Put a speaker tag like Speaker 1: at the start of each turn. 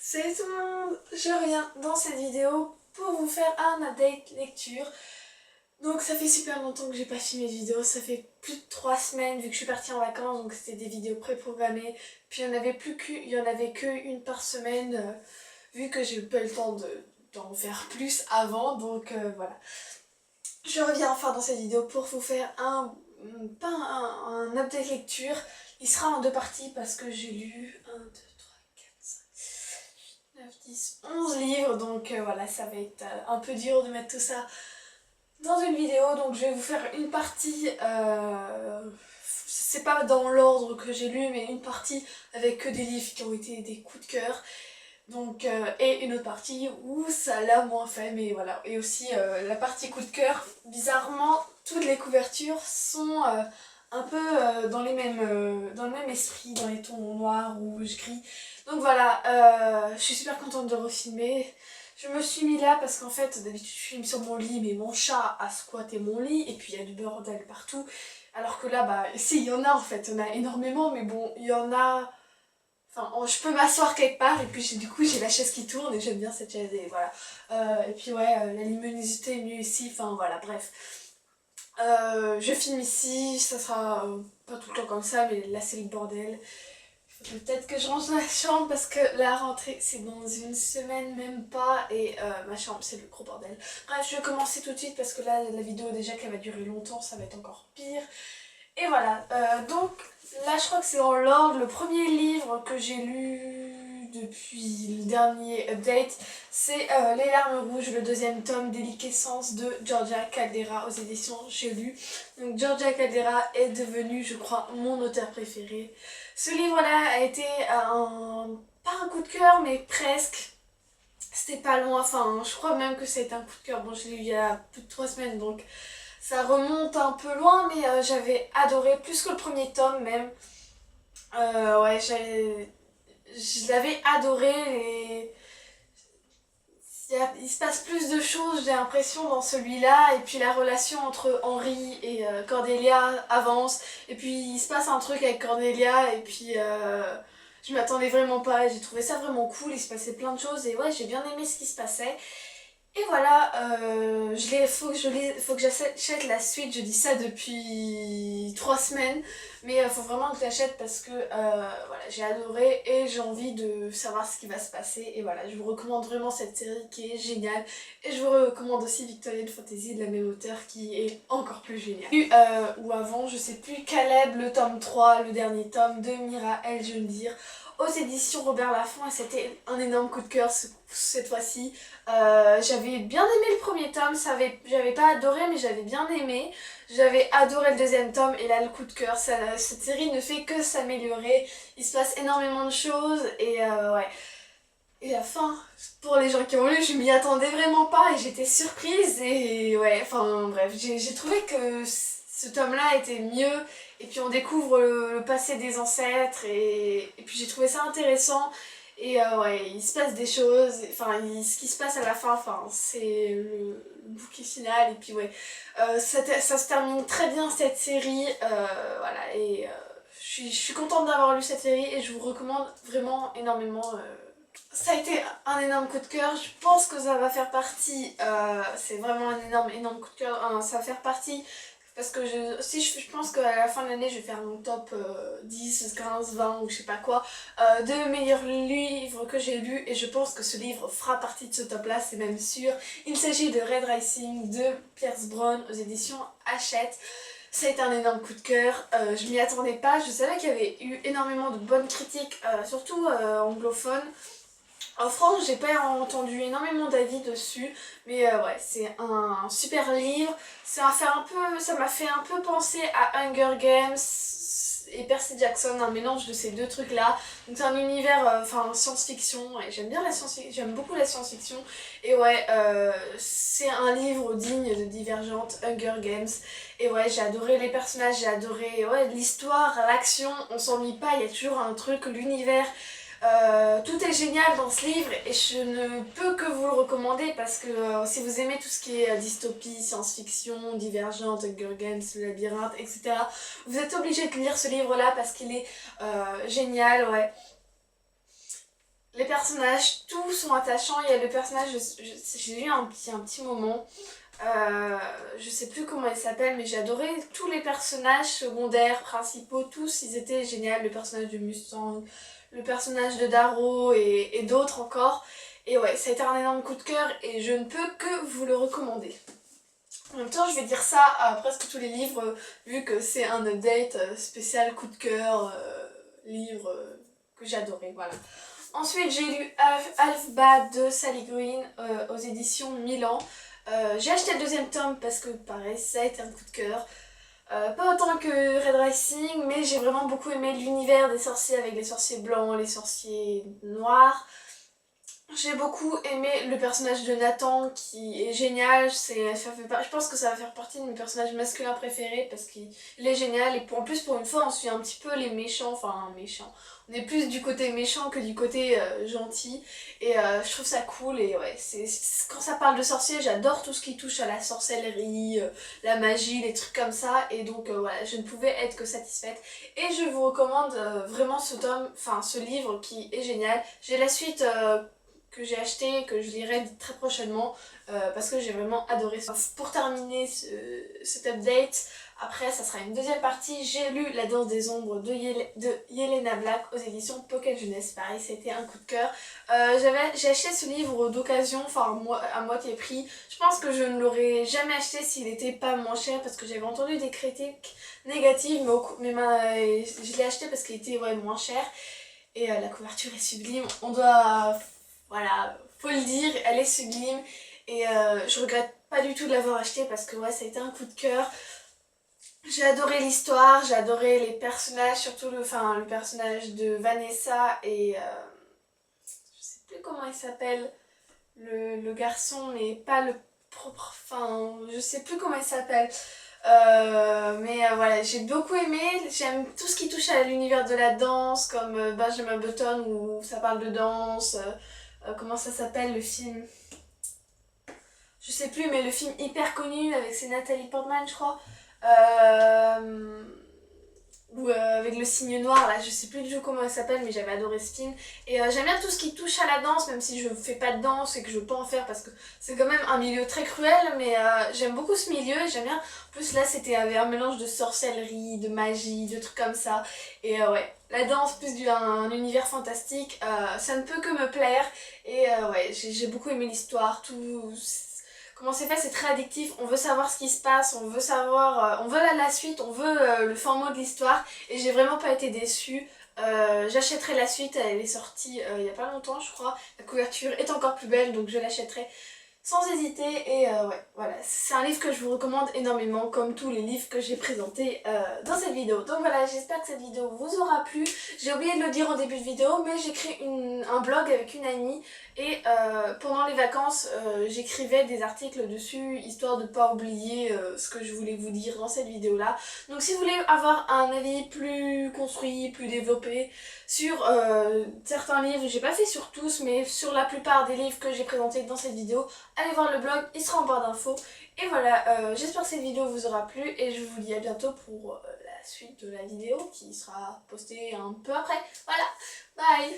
Speaker 1: Salut tout le monde, je reviens dans cette vidéo pour vous faire un update lecture. Donc ça fait super longtemps que j'ai pas filmé de vidéo, ça fait plus de 3 semaines vu que je suis partie en vacances, donc c'était des vidéos préprogrammées. Puis il y en avait que une par semaine, vu que j'ai pas eu le temps d'en faire plus avant, donc voilà. Je reviens enfin dans cette vidéo pour vous faire pas un update lecture. Il sera en deux parties parce que j'ai lu 1, 2, 3, 4, 5, 9, 10, 11 livres. Donc voilà, ça va être un peu dur de mettre tout ça dans une vidéo. Donc je vais vous faire une partie, c'est pas dans l'ordre que j'ai lu, mais une partie avec que des livres qui ont été des coups de cœur. Donc, et une autre partie où ça l'a moins fait, mais voilà. Et aussi la partie coup de cœur, bizarrement, toutes les couvertures sont un peu dans le même esprit, dans les tons noirs, rouge, gris. Donc voilà, je suis super contente de refilmer. Je me suis mis là parce qu'en fait, d'habitude je filme sur mon lit, mais mon chat a squatté mon lit, et puis il y a du bordel partout. Alors que là, bah, si, il y en a en fait, il y en a énormément, mais bon, il y en a... Enfin, je peux m'asseoir quelque part et puis du coup j'ai la chaise qui tourne et j'aime bien cette chaise et voilà. Et puis ouais, la luminosité est mieux ici, enfin voilà, bref. Je filme ici, ça sera pas tout le temps comme ça, mais là c'est le bordel. Peut-être que je range la chambre parce que la rentrée c'est dans une semaine même pas et ma chambre c'est le gros bordel. Bref, je vais commencer tout de suite parce que là la vidéo déjà qu'elle va durer longtemps, ça va être encore pire. Et voilà, donc là je crois que c'est dans l'ordre, le premier livre que j'ai lu depuis le dernier update, c'est Les larmes rouges, le deuxième tome, Déliquescence de Georgia Caldera aux éditions J'ai lu. Donc Georgia Caldera est devenue, je crois, mon auteur préféré. Ce livre-là a été pas un coup de cœur, mais presque. C'était pas loin, enfin je crois même que c'était un coup de cœur. Bon, je l'ai lu il y a plus de 3 semaines, donc ça remonte un peu loin, mais j'avais adoré, plus que le premier tome même. Ouais, je l'avais adoré. Il se passe plus de choses, j'ai l'impression, dans celui-là. Et puis la relation entre Henri et Cordelia avance. Et puis il se passe un truc avec Cordelia. Et puis je m'attendais vraiment pas. Et j'ai trouvé ça vraiment cool. Il se passait plein de choses. Et ouais, j'ai bien aimé ce qui se passait. Et voilà, faut que j'achète la suite, je dis ça depuis 3 semaines, mais faut vraiment que j'achète parce que voilà, j'ai adoré et j'ai envie de savoir ce qui va se passer. Et voilà, je vous recommande vraiment cette série qui est géniale. Et je vous recommande aussi Victorian Fantasy de la même auteure qui est encore plus géniale. Ou avant, je sais plus, Caleb, le tome 3, le dernier tome de Mira El Jundir aux éditions Robert Laffont et c'était un énorme coup de cœur cette fois-ci. J'avais bien aimé le premier tome, j'avais pas adoré mais j'avais bien aimé. J'avais adoré le deuxième tome et là le coup de cœur, cette série ne fait que s'améliorer. Il se passe énormément de choses et ouais. Et la fin, pour les gens qui ont lu, je m'y attendais vraiment pas et j'étais surprise et ouais, enfin bref, j'ai trouvé que ce tome-là était mieux et puis on découvre le passé des ancêtres et puis j'ai trouvé ça intéressant et ouais, il se passe des choses, enfin ce qui se passe à la fin, enfin c'est le bouquet final et puis ouais, ça se termine très bien cette série, voilà et je suis contente d'avoir lu cette série et je vous recommande vraiment énormément. Ça a été un énorme coup de cœur, je pense que ça va faire partie, c'est vraiment un énorme coup de cœur, ça va faire partie, parce que je pense qu'à la fin de l'année je vais faire mon top 10, 15, 20 ou je sais pas quoi, de meilleurs livres que j'ai lus et je pense que ce livre fera partie de ce top là, c'est même sûr. Il s'agit de Red Rising de Pierce Brown aux éditions Hachette. Ça a été un énorme coup de cœur, je m'y attendais pas, je savais qu'il y avait eu énormément de bonnes critiques, surtout anglophones. En France, j'ai pas entendu énormément d'avis dessus, mais ouais, c'est un super livre. Ça m'a fait un peu penser à Hunger Games et Percy Jackson, un mélange de ces deux trucs-là. Donc c'est un univers, enfin science-fiction, et j'aime bien la science-fiction, j'aime beaucoup la science-fiction. Et ouais, c'est un livre digne de Divergente, Hunger Games. Et ouais, j'ai adoré les personnages, j'ai adoré ouais, l'histoire, l'action, on s'ennuie pas, il y a toujours un truc, l'univers. Tout est génial dans ce livre et je ne peux que vous le recommander parce que si vous aimez tout ce qui est dystopie, science-fiction, Divergente, Hunger Games, le labyrinthe, etc. Vous êtes obligé de lire ce livre-là parce qu'il est génial, ouais. Les personnages, tous sont attachants. Il y a le personnage, j'ai eu un petit moment, je sais plus comment il s'appelle, mais j'ai adoré tous les personnages secondaires, principaux, tous ils étaient géniaux. Le personnage de Mustang, le personnage de Darrow et d'autres encore. Et ouais, ça a été un énorme coup de cœur et je ne peux que vous le recommander. En même temps, je vais dire ça à presque tous les livres, vu que c'est un update spécial coup de cœur, livre que j'ai adoré, voilà. Ensuite, j'ai lu Alphaba de Sally Green aux éditions Milan. J'ai acheté le deuxième tome parce que, pareil, ça a été un coup de cœur. Pas autant que Red Rising, mais j'ai vraiment beaucoup aimé l'univers des sorciers avec les sorciers blancs, les sorciers noirs. J'ai beaucoup aimé le personnage de Nathan qui est génial, je pense que ça va faire partie de mes personnages masculins préférés parce qu'il est génial et en plus pour une fois on suit un petit peu les méchants, enfin méchants, on est plus du côté méchant que du côté gentil et je trouve ça cool et ouais, quand ça parle de sorciers j'adore tout ce qui touche à la sorcellerie, la magie, les trucs comme ça et donc voilà, je ne pouvais être que satisfaite et je vous recommande vraiment ce livre qui est génial. J'ai la suite que j'ai acheté, que je lirai très prochainement parce que j'ai vraiment adoré ça. Pour terminer cet update, après ça sera une deuxième partie, j'ai lu La Danse des Ombres de Yelena Black aux éditions Pocket Jeunesse. Pareil, c'était un coup de cœur. J'ai acheté ce livre d'occasion, enfin à moitié prix. Je pense que je ne l'aurais jamais acheté s'il n'était pas moins cher parce que j'avais entendu des critiques négatives, mais je l'ai acheté parce qu'il était moins cher. Et la couverture est sublime, voilà, faut le dire, elle est sublime. Et je regrette pas du tout de l'avoir acheté parce que ouais, ça a été un coup de cœur. J'ai adoré l'histoire, j'ai adoré les personnages, surtout le personnage de Vanessa et je sais plus comment il s'appelle, le garçon, mais pas le propre, je sais plus comment il s'appelle. Voilà, j'ai beaucoup aimé, j'aime tout ce qui touche à l'univers de la danse, comme Benjamin Button où ça parle de danse, comment ça s'appelle le film? Je sais plus, mais le film hyper connu avec c'est Nathalie Portman, je crois. Euh, ou avec le cygne noir, là, je sais plus du tout comment elle s'appelle, mais j'avais adoré ce film. Et j'aime bien tout ce qui touche à la danse, même si je fais pas de danse et que je veux pas en faire parce que c'est quand même un milieu très cruel, mais j'aime beaucoup ce milieu et j'aime bien. En plus, là, avait un mélange de sorcellerie, de magie, de trucs comme ça. Et ouais, la danse plus un univers fantastique, ça ne peut que me plaire. Et ouais, j'ai beaucoup aimé l'histoire, tout. Comment c'est fait, c'est très addictif, on veut savoir ce qui se passe, on veut savoir, on veut la suite, on veut le fin mot de l'histoire et j'ai vraiment pas été déçue. J'achèterai la suite, elle est sortie il y a pas longtemps je crois, la couverture est encore plus belle donc je l'achèterai sans hésiter et ouais, voilà, c'est un livre que je vous recommande énormément comme tous les livres que j'ai présentés dans cette vidéo. Donc voilà, j'espère que cette vidéo vous aura plu. J'ai oublié de le dire au début de vidéo, mais j'ai créé un blog avec une amie et pendant les vacances, j'écrivais des articles dessus histoire de pas oublier ce que je voulais vous dire dans cette vidéo là. Donc si vous voulez avoir un avis plus construit, plus développé sur certains livres, j'ai pas fait sur tous, mais sur la plupart des livres que j'ai présentés dans cette vidéo, allez voir le blog, il sera en barre d'infos. Et voilà, j'espère que cette vidéo vous aura plu et je vous dis à bientôt pour la suite de la vidéo qui sera postée un peu après. Voilà, bye!